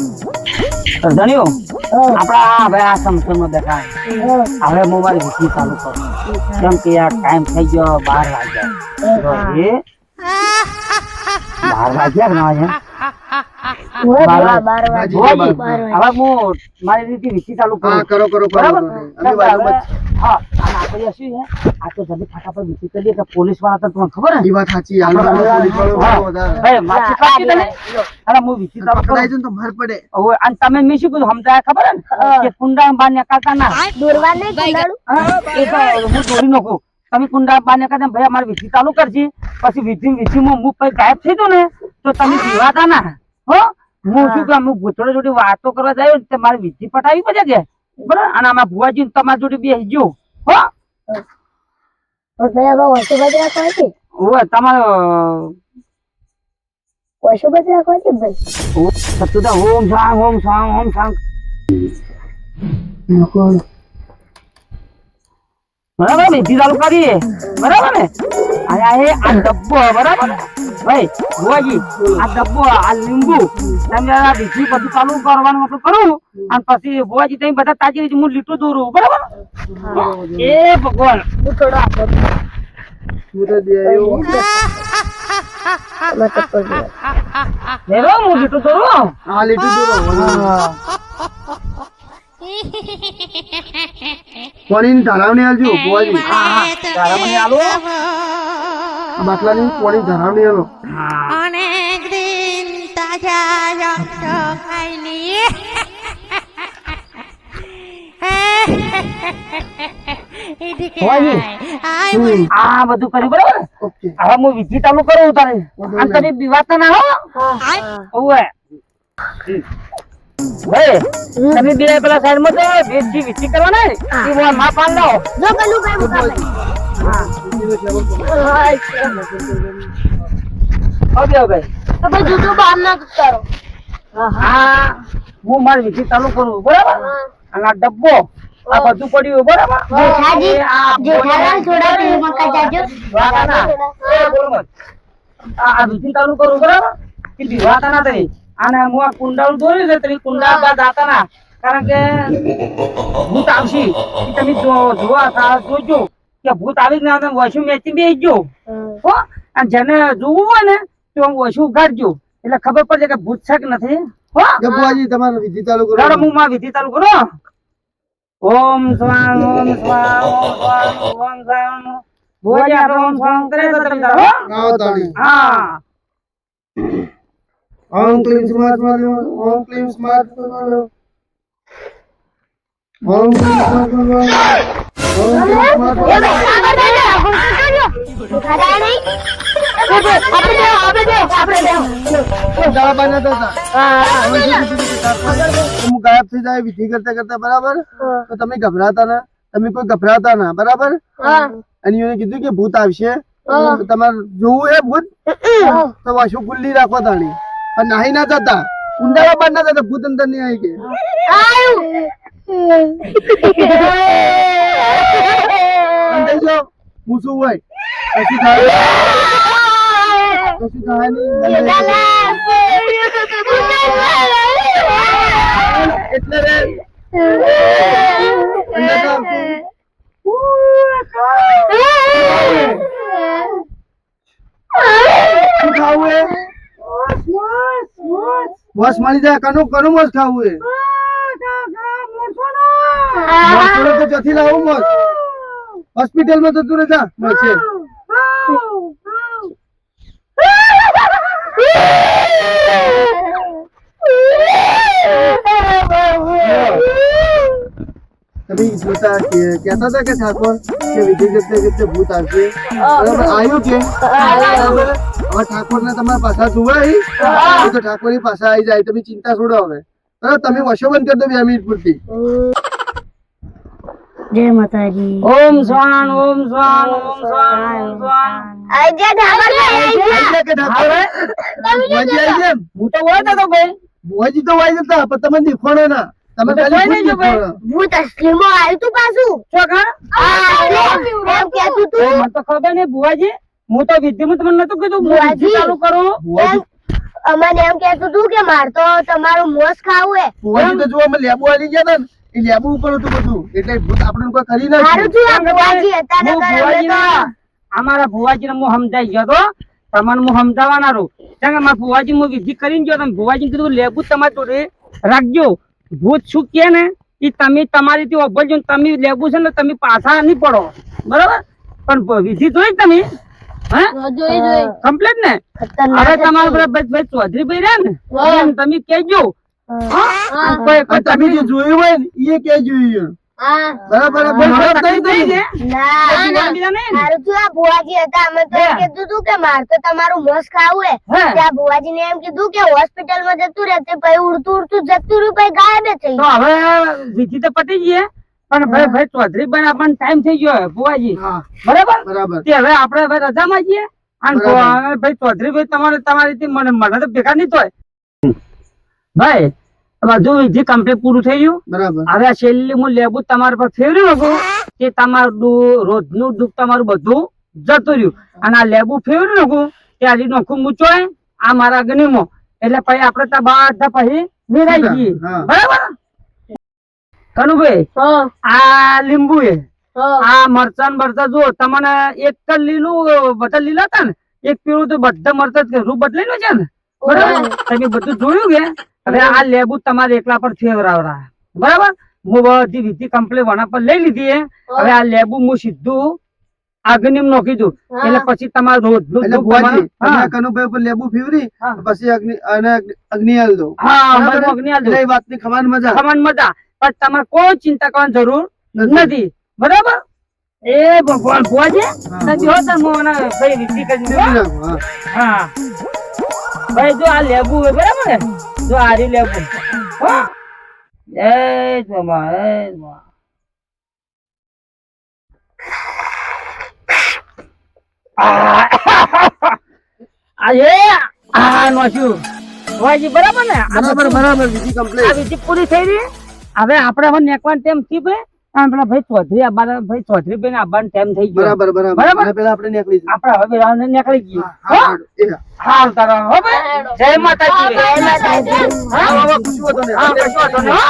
ધણ્યો આપડા હવે આ સમસનમાં બેઠા હવે મોબાઈલ વિધિ ચાલુ કરો કેમ કે યાર ટાઈમ થઈ ગયો 12 વાગ્યા એ 12 વાગ્યા ના વાગ્યા હવે હું મારી રીતે વિધિ ચાલુ કરું કરો બરાબર હા આપણે શું છે આ તો જલ્દી ફટાફટ વિધિ કરીએ કે પોલીસ વાળા તો તમને ખબર ને ઈ વાત સાચી પોલીસ વાળો વધારે ભાઈ માછી કાપી દે ને અરે હું વિધિ ચાલુ કરું તો માર પડે ઓય અને તમે મી શું કીધું સમજાય ખબર ને કે કુંડા બાર નીકળતા ના દોરવા નહીં કુંડાળું એ તો હું દોરી નાખું તમે કુંડા બાર નીકળતા ભાઈ અમારી વિધિ ચાલુ કરજી પછી વિધિમાં હું કઈ ગાયબ થઈ ગયો ને તો તમે જીવાતા ના હો હું શું કે હું ભૂતળો જોડે વાતો કરવા જાય તો મારી વિધિ પટાવી પડે કે બરાબર અને આમાં ભુવાજી તમારી જોડે બેસી ગયો હો ભાઈ હવે ઓછું બજ રાખવા છે ઓય તમારો ઓછું બજ રાખવા છે ભાઈ સતુદા ઓમ સાંગ બરાબર વિધિ ચાલુ કરીએ બરાબર ને અને આ ડબ્બો બરાબર ભાઈ ભુવાજી આ ડબ્બો આ લીંબુ તમે આ વિધિ બધું ચાલુ કરવાનું આપણે કરું અને પછી ભુવાજી તમે બધા તાજી રીતે હું લીટું દોરું બરાબર એ ભગવાન હું થોડો આપો હું તો દે આવ્યો મત પડજો લેવો હું લીટું દોરું આ લીટું દોરો પાણીની ધરાવણી આલજો બુઆજી તારામણી આલો બાટલાની પાણી ધરાવણી આલો অনেক দিন তাজা রক্ত খাইনি এদিকে ওই। আয় આ બધું કર્યું બરાબર ઓકે હવે હું વિધિ ચાલુ કરું તારે અને તમે બીવાતા ના હો ઓવે ભાઈ તમે બે પેલા સાઈડ માં તો વિધિ વિધિ કરવાના ને એ મોર માં પાન લો જો પેલું ભાઈ ઉભા ભાઈ ઓકે ભાઈ તો ભાઈ જુદું બહાર ના કરો હા હું મારી વિધિ ચાલુ કરું બરાબર અને આ ડબ્બો આ બધું પડ્યું બરાબર જેઠાજી, આ જેઠાલાલ થોડા પેલું મકા જાજો વાતા ના એ બોલ મત આ વિધિ ચાલુ કરું બરાબર કે દીવાતા ના તરી અને હું આ કુંડાળું દોર્યું છે તરી કુંડા બા દાતા ના કારણ કે ભૂત આવશે કે તમે જોવા જોજો કે ભૂત આવી જ ના આવે વોશુ મેચી બેસી ગયો હો અને જેને જોવું હોય ને તો આમ વોશુ ઉગાડજો એટલે ખબર પડશે કે ભૂત છે કે નથી હો બુઆજી તમારે વિધિ ચાલુ કરો ચાલો હું માં વિધિ ચાલુ કરો ઓમ સ્વાંગ ઓમ સ્વાંગ ઓમ સ્વાંગ ઓમ સ્વાંગ ભુવાજી આપણે ઓમ સ્વાંગ કરે તો તમે તારો આવો તાળી હા ઓમ ક્લીમ સ્માર્ટ વાલો ઓમ ક્લીમ સ્માર્ટ વાલો ઓમ ક્લીમ સ્માર્ટ વાલો ઓમ ક્લીમ સ્માર્ટ વાલો ગાળા બાંધ્યા હતા હું ગાયબ થઈ જાય વિધિ કરતા કરતા બરાબર તો તમે ગભરાતા ના તમે કોઈ ગભરાતા ના બરાબર અને એને કીધું કે ભૂત આવશે તો તમારે જોવું એ ભૂત તો વાસુ ખુલ્લી રાખો તાણી પણ નાહી ના જતા ઊંડાળા બાર ના જતા ભૂત અંદર નહીં આવી કે અંદર જો હું શું હોય કશું થાય કશું થાય નહીં એટલે રે અંદર તો શું ખાવું હે મોસ મળી જાય કનું કનું મોસ ખાવું હે મોસ તો જથી લાવું મોસ હોસ્પિટલ માં જતું રહેતા મળશે તમે જોતા કહેતા હતા કે ઠાકોર કે વિધિ કરતે કરતે ભૂત આવશે બરાબર આવ્યું કે બરાબર હવે ઠાકોર ને તમારા પાછા જોવાય તો ઠાકોર ની પાછા આવી જાય તમે ચિંતા છોડો હવે બરાબર તમે વશો બંધ કરી દો 2 મિનિટ પૂરતી જય માતાજી ઓમ સ્વાન ઓમ સ્વાન ઓમ સ્વાન ઓમ સ્વાન આજે ઠાકોર આવી જાય કે ઠાકોર બુઆજી આવી જાય હું તો હોય તો ભાઈ બુઆજી તો વાઈ જતા પણ તમે દેખોણો ના તમે ખાલી ભૂત દેખોણો. ભૂત અસલીમાં આવ્યું તું પાછું એમ કહેતું તું મને તો ખબર નહીં ભુવાજી હું તો વિધિમાં તમને નતું કીધું હું વિધિ ચાલુ કરું બુઆજી અમને એમ કહેતું હતું કે મારે તો તમારું મોસ ખાવું હે ભુવાજી તો જો અમે લેબુ આલી ગયા હતા ને એ લેબુ ઉપર હતું બધું એટલે ભૂત આપણે કોઈ કરી ના સારું થયું આ ભુવાજી હતા હું નકર અમે ભુવાજીને અમારા ભુવાજીને હું સમજાઈ ગયો તો તમને હું સમજાવવાના રહું કારણ કે મારા ભુવાજી હું વિધિ કરીને ગયો તમે ભુવાજી કીધું લેબુ તમારે જોડે રાખજો ભૂત શું કે ને એ તમે તમારી થી ઓભળજો ને તમે લેબુ છે ને તમે પાછા નહીં પડો બરાબર પણ વિધિ જોઈ તમે હા કમ્પ્લીટ ને ખતરનાક હવે હતું. તમારા ભાઈ ચૌધરી ભાઈ રહ્યા ને એમ તમે કહેજો હા કોઈ કોઈ તમે જે જોયું હોય ને એ કે જોયું બરાબર બરાબર થઈ ગઈ ને ના સારું થયું આ ભુવાજી હતા અમે તો એમ કીધું હતું કે મારે તો તમારું મોસ ખાવું હે હા. ત્યાં ભુવાજી ને એમ કીધું કે હોસ્પિટલ માં જતું રહેતે પછી ઉડતું ઉડતું જતું રહ્યું પછી ગાયબ થઈ તો હવે વિધિ તો પતી ગઈ હે. પણ ભાઈ ચૌધરી ભાઈ આપણને ટાઈમ થઈ ગયો હે, ભુવાજી હા બરાબર બરાબર તે હવે આપણે હવે રજામાં જઈએ અને બરાબર. ભાઈ ચૌધરી ભાઈ તમારી થી મને તો ભેગા નહીં થાય ભાઈ બધું વિધિ કમ્પ્લીટ પૂરું થઈ ગયું બરાબર હવે આ છેલ્લી હું લેબુ તમારા પર ફેરવી નાખું કે તમારું રોજનું દુઃખ તમારું બધું જતું રહ્યું અને આ લેબુ ફેરવી નાખું ત્યારે નોખું મૂચોય આ મારા અગ્નિમાં એટલે પછી આપણે ત્યાં બધા પછી વેરાઈ જઈએ હા. બરાબર કનુભાઈ આ લીંબુ એ આ મરચાં મરચા જો તમને એક જ લીલું બધા લીલા હતા ને એક પીળું તો બધા મરચા રૂપ બદલેલું છે ને બરાબર તમે બધું જોયું કે હવે આ લેબુ તમારે એકલા પર ફેવરાવરા બરાબર હું બધી વિધિ કમ્પ્લીટ વણા પર લઈ લીધી હે હવે આ લેબુ હું સીધું અગ્નિ નોખી દઉં એટલે પછી તમારે રોજ એટલે ભુવાજી તમે કનુભાઈ ઉપર લેબુ ફીવરી હા. પછી અગ્નિ હાલ દો હા બરાબર? અગ્નિ આલ દઉં. એટલે એ વાતની ખવાની મજા ખમણ મજા પણ તમારે કોઈ ચિંતા કરવાની જરૂર નથી બરાબર એ ભગવાન ભુવાજી હા, નથી હોતા હું મને ભાઈ વિધિ કરી દઉં. ફીવરી નાખો, હા. હા ભાઈ જો આ લેબુ હે બરાબર ને જો આ રહ્યું લેબુ હો જય જમા જય જમા નોચ્યું ભુવાજી બરાબર ને બરાબર વિધિ આ કમ્પ્લીટ વિધિ પૂરી થઈ રહી હવે આપણે હવે નેકવાન ટેમ થી ભાઈ અને પેલા ભાઈ ચૌધરી આવવાના ભાઈ ચૌધરી ભાઈ ને આવવાનો ટાઈમ થઈ ગયો બરાબર બરાબર બરાબર. અને પેલા આપણે નીકળી જઈએ. આપણે હવે રાવણ નીકળી ગઈ હા, હા, એ હા. હાલ તારો હો ભાઈ જય માતાજી જય માતાજી. હા હા, હા, કશું વાંધો નહીં. હા કશો વાંધો નહીં, હો.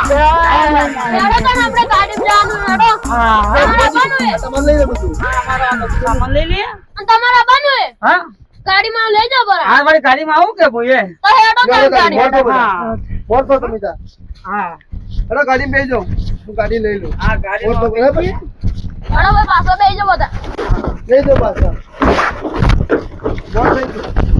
આપણે ગાડી જવાનું હેડો હા હા તમારે લઈ લે બધું. અમારો સામાન લઈ લઈએ તમારા બનવે હા ગાડીમાં લઈ જાવ બરા આ વાળી ગાડીમાં આવું કે ભાઈ તો હેડો ગાડી, ગાડી મોટો બધા. હા મોટો તમે તાર. હા હેડો, ગાડીમાં બેસી જાઓ. હું ગાડી લઈ લઉં. આ મોટો ગાડીમાં બરાબર? હેડો ભાઈ પાછો બેસી જાવ બધા લઈ જાઓ પાછા. મોટો થઈ ગયો.